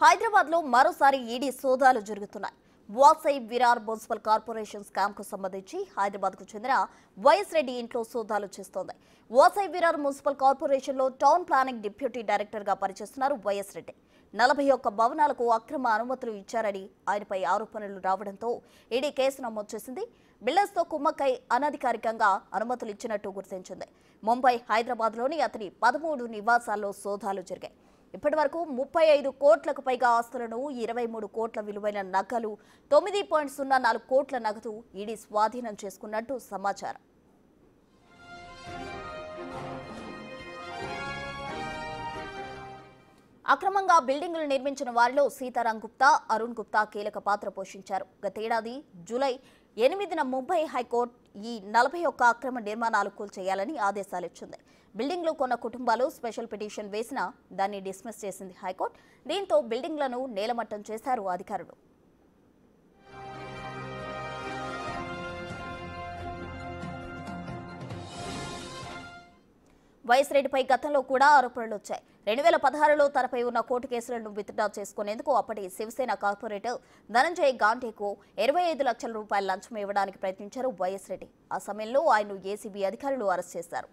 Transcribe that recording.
హైదరాబాద్ లో మరోసారి ఈడీ సోదాలు జరుగుతున్నాయి. Vasai Virar municipal corporation scam కు సంబంధించి హైదరాబాద్ కు చెందిన వైఎస్ రెడ్డి ఇంట్లో సోదాలు చేస్తోంది. వాసై విరార్ మున్సిపల్ కార్పొరేషన్ లో టౌన్ ప్లానింగ్ డిప్యూటీ డైరెక్టర్ గా పనిచేస్తున్నారు వైఎస్ రెడ్డి. 41 భవనాలకు అక్రమ అనుమతులు ఇచ్చారని ఆయనపై ఆరోపణలు రావడంతో ఈడీ కేసు నమోదు చేసింది. బిల్డర్స్ తో కుమ్మక్కై అనధికారికంగా అనుమతులు ఇచ్చినట్టు గుర్తించింది. ముంబై, హైదరాబాద్ లోని అతని 13 నివాసాల్లో సోదాలు జరిగాయి. ఇప్పటి వరకు 35 కోట్లకు పైగా ఆస్తులను, 23 కోట్ల విలువైన నగలు, 9.04 కోట్ల నగదు ఈడీ స్వాధీనం చేసుకున్నట్టు సమాచారం. అక్రమంగా బిల్డింగులు నిర్మించిన వారిలో సీతారాం గుప్తా, అరుణ్ గుప్తా కీలక పాత్ర పోషించారు. గతేడాది జూలై 8న ముంబై హైకోర్టు ఈ 41 అక్రమ నిర్మాణాలు కూల్చేయాలని ఆదేశాలు ఇచ్చింది. బిల్డింగ్లు కొన్న కుటుంబాలు స్పెషల్ పిటిషన్ వేసినా దాన్ని డిస్మిస్ చేసింది హైకోర్టు. దీంతో బిల్డింగ్లను నేలమట్టం చేశారు అధికారులు. వైఎస్ రెడ్డిపై గతంలో కూడా ఆరోపణలు వచ్చాయి. 2016లో తనపై ఉన్న కోర్టు కేసులను విత్డ్రా చేసుకునేందుకు అప్పటి శివసేన కార్పొరేటర్ ధనంజయ్ గాంధేకు 25 లక్షల రూపాయల లంచం ఇవ్వడానికి ప్రయత్నించారు వైఎస్ రెడ్డి. ఆ సమయంలో ఆయన్ను ఏసీబీ అధికారులు అరెస్ట్ చేశారు.